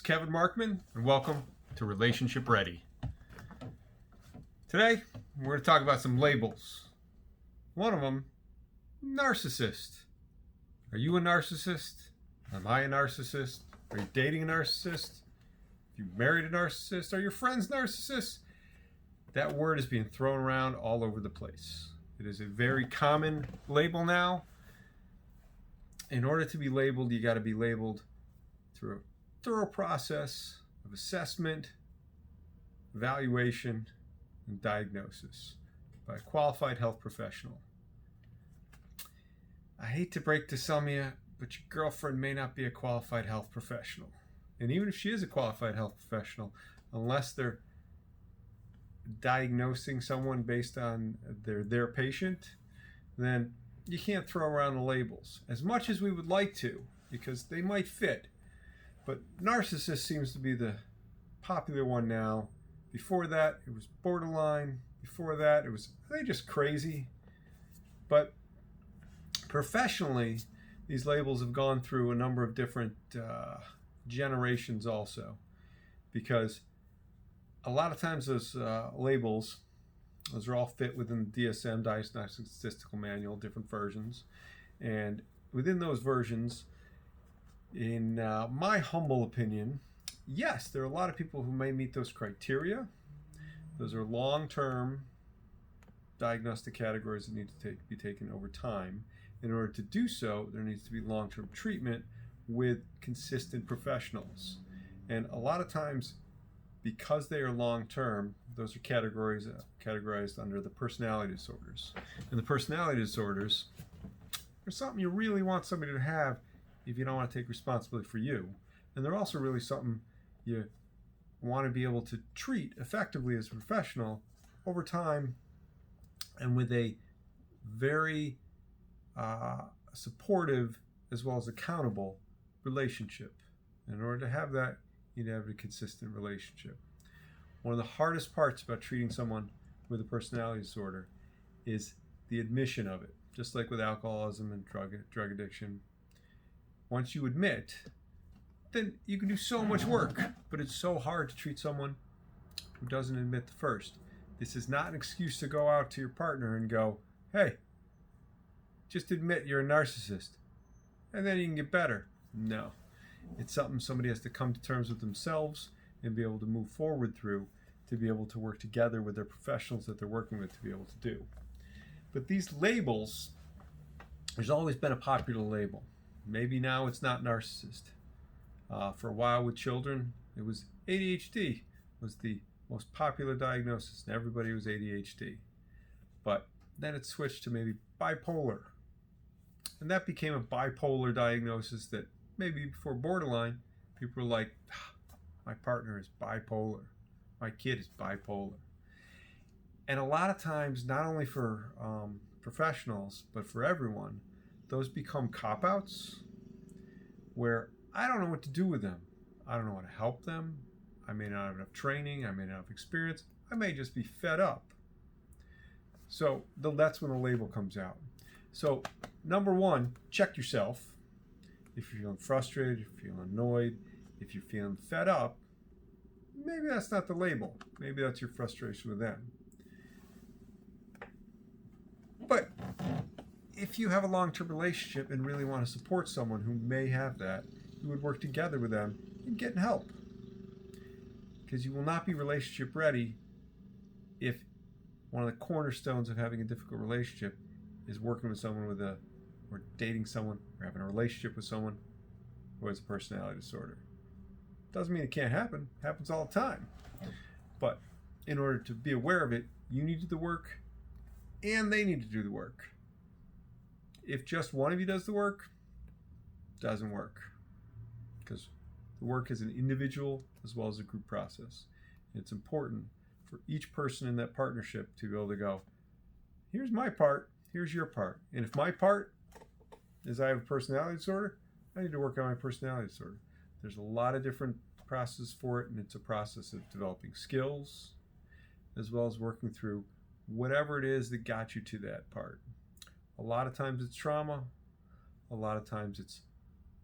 Kevin Markman, and welcome to Relationship Ready. Today, we're going to talk about some labels. One of them, narcissist. Are you a narcissist? Am I a narcissist? Are you dating a narcissist? If you married a narcissist, are your friends narcissists? That word is being thrown around all over the place. It is a very common label now. In order to be labeled, you got to be labeled through a thorough process of assessment, evaluation, and diagnosis by a qualified health professional. I hate to break to some of you, but your girlfriend may not be a qualified health professional. And even if she is a qualified health professional, unless they're diagnosing someone based on their patient, then you can't throw around the labels as much as we would like to, because they might fit. But narcissist seems to be the popular one now. Before that, it was borderline. Before that, it was, are they just crazy? But professionally, these labels have gone through a number of different generations also, because a lot of times those labels, those are all fit within the DSM, Diagnostic Statistical Manual, different versions. And within those versions, in my humble opinion, yes, there are a lot of people who may meet those criteria. Those are long-term diagnostic categories that need to be taken over time. In order to do so, there needs to be long-term treatment with consistent professionals. And a lot of times, because they are long-term, those are categorized under the personality disorders. And the personality disorders are something you really want somebody to have if you don't want to take responsibility for you. And they're also really something you want to be able to treat effectively as a professional over time, and with a very supportive as well as accountable relationship. In order to have that, you need to have a consistent relationship. One of the hardest parts about treating someone with a personality disorder is the admission of it. Just like with alcoholism and drug addiction. Once you admit, then you can do so much work, but it's so hard to treat someone who doesn't admit the first. This is not an excuse to go out to your partner and go, hey, just admit you're a narcissist, and then you can get better. No. It's something somebody has to come to terms with themselves and be able to move forward through, to be able to work together with their professionals that they're working with to be able to do. But these labels, there's always been a popular label. Maybe now it's not narcissist. For a while with children, it was ADHD was the most popular diagnosis, and everybody was ADHD. But then it switched to maybe bipolar. And that became a bipolar diagnosis that maybe before borderline, people were like, my partner is bipolar. My kid is bipolar. And a lot of times, not only for professionals, but for everyone, those become cop-outs where I don't know what to do with them. I don't know how to help them. I may not have enough training. I may not have experience. I may just be fed up. So that's when the label comes out. So number one, check yourself. If you're feeling frustrated, if you're feeling annoyed, if you're feeling fed up, maybe that's not the label. Maybe that's your frustration with them. But if you have a long-term relationship and really want to support someone who may have that, you would work together with them and get help. Because you will not be relationship ready if one of the cornerstones of having a difficult relationship is working with someone or dating someone, or having a relationship with someone who has a personality disorder. Doesn't mean it can't happen. It happens all the time. But in order to be aware of it, you need to do the work, and they need to do the work. If just one of you does the work, it doesn't work. Because the work is an individual as well as a group process. And it's important for each person in that partnership to be able to go, here's my part, here's your part. And if my part is I have a personality disorder, I need to work on my personality disorder. There's a lot of different processes for it, and it's a process of developing skills as well as working through whatever it is that got you to that part. A lot of times it's trauma. A lot of times it's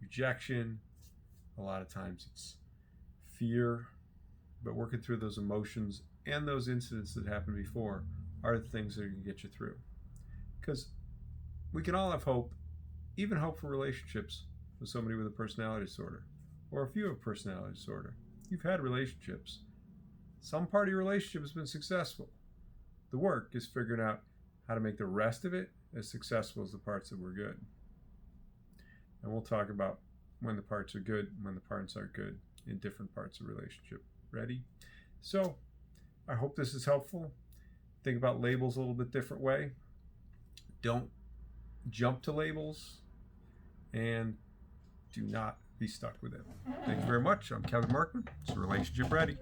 rejection. A lot of times it's fear, but working through those emotions and those incidents that happened before are the things that are going to get you through. Because we can all have hope, even hope for relationships with somebody with a personality disorder, or if you have a personality disorder. You've had relationships. Some part of your relationship has been successful. The work is figuring out how to make the rest of it as successful as the parts that were good. And we'll talk about when the parts are good and when the parts aren't good in different parts of the relationship. Ready? So, I hope this is helpful. Think about labels a little bit different way. Don't jump to labels, and do not be stuck with it. Thank you very much. I'm Kevin Markman. It's Relationship Ready.